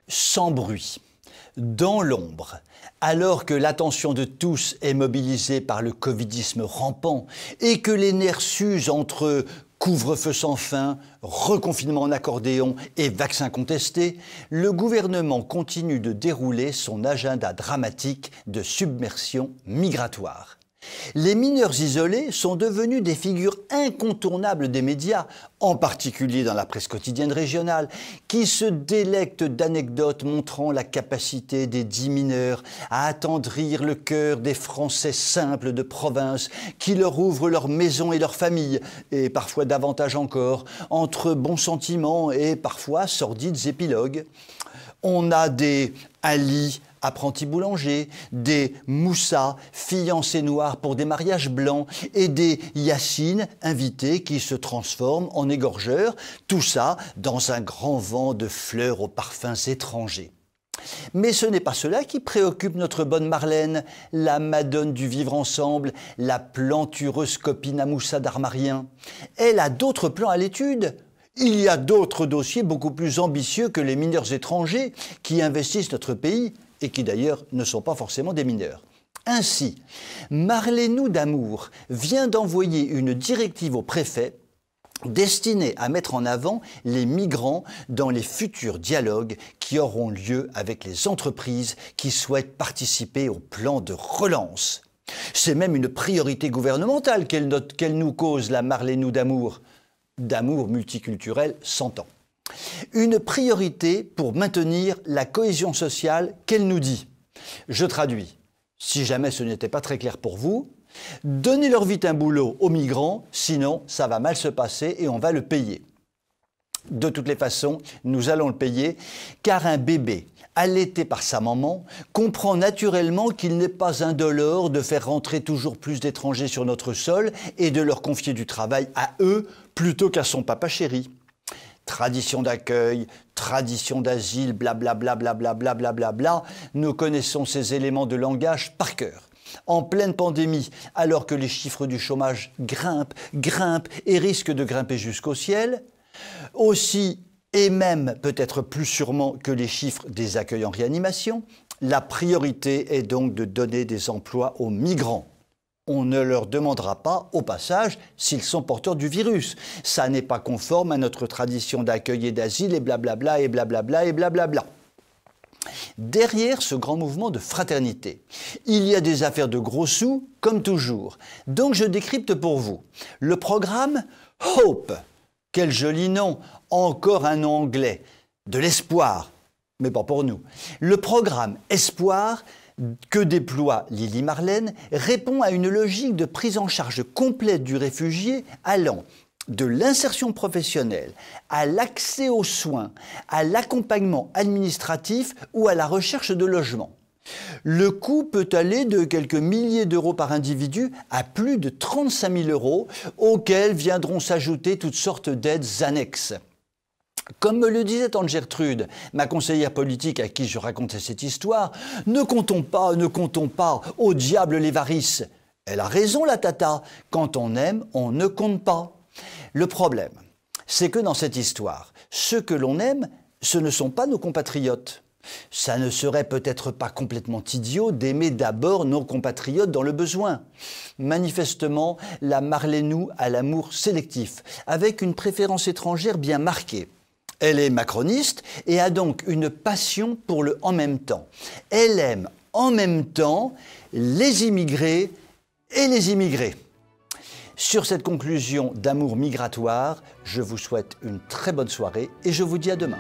sans bruit, dans l'ombre, alors que l'attention de tous est mobilisée par le covidisme rampant et que les nerfs s'usent entre couvre-feu sans fin, reconfinement en accordéon et vaccins contestés, le gouvernement continue de dérouler son agenda dramatique de submersion migratoire. Les mineurs isolés sont devenus des figures incontournables des médias, en particulier dans la presse quotidienne régionale, qui se délectent d'anecdotes montrant la capacité des dits mineurs à attendrir le cœur des Français simples de province, qui leur ouvrent leurs maisons et leurs familles, et parfois davantage encore, entre bons sentiments et parfois sordides épilogues. On a des Ali, apprentis boulangers, des Moussa, fiancés noirs pour des mariages blancs, et des Yacine, invités qui se transforment en égorgeurs, tout ça dans un grand vent de fleurs aux parfums étrangers. Mais ce n'est pas cela qui préoccupe notre bonne Marlène, la madone du vivre ensemble, la plantureuse copine à Moussa d'Armarien. Elle a d'autres plans à l'étude. Il y a d'autres dossiers beaucoup plus ambitieux que les mineurs étrangers qui investissent notre pays et qui d'ailleurs ne sont pas forcément des mineurs. Ainsi, Marlène Damour vient d'envoyer une directive au préfet destinée à mettre en avant les migrants dans les futurs dialogues qui auront lieu avec les entreprises qui souhaitent participer au plan de relance. C'est même une priorité gouvernementale qu'elle nous cause, la Marlène Damour. D'amour multiculturel s'entend. Une priorité pour maintenir la cohésion sociale qu'elle nous dit. Je traduis, si jamais ce n'était pas très clair pour vous, donnez-leur vite un boulot aux migrants, sinon ça va mal se passer et on va le payer. De toutes les façons, nous allons le payer, car un bébé allaité par sa maman comprend naturellement qu'il n'est pas indolore de faire rentrer toujours plus d'étrangers sur notre sol et de leur confier du travail à eux plutôt qu'à son papa chéri. Tradition d'accueil, tradition d'asile, blablabla, blablabla, blablabla, nous connaissons ces éléments de langage par cœur. En pleine pandémie, alors que les chiffres du chômage grimpent et risquent de grimper jusqu'au ciel, aussi et même peut-être plus sûrement que les chiffres des accueils en réanimation, la priorité est donc de donner des emplois aux migrants. On ne leur demandera pas, au passage, s'ils sont porteurs du virus. Ça n'est pas conforme à notre tradition d'accueil et d'asile et blablabla et blablabla et blablabla. Derrière ce grand mouvement de fraternité, il y a des affaires de gros sous, comme toujours. Donc je décrypte pour vous le programme HOPE. Quel joli nom, encore un nom anglais, de l'espoir, mais pas pour nous. Le programme Espoir que déploie Lily Marlène répond à une logique de prise en charge complète du réfugié allant de l'insertion professionnelle à l'accès aux soins, à l'accompagnement administratif ou à la recherche de logement. Le coût peut aller de quelques milliers d'euros par individu à plus de 35 000 euros, auxquels viendront s'ajouter toutes sortes d'aides annexes. Comme me le disait Tante Gertrude, ma conseillère politique à qui je racontais cette histoire, ne comptons pas, au diable les varices. Elle a raison la tata, quand on aime, on ne compte pas. Le problème, c'est que dans cette histoire, ceux que l'on aime, ce ne sont pas nos compatriotes. Ça ne serait peut-être pas complètement idiot d'aimer d'abord nos compatriotes dans le besoin. Manifestement, la Marlène a l'amour sélectif, avec une préférence étrangère bien marquée. Elle est macroniste et a donc une passion pour le « en même temps ». Elle aime en même temps les immigrés et les immigrés. Sur cette conclusion d'amour migratoire, je vous souhaite une très bonne soirée et je vous dis à demain.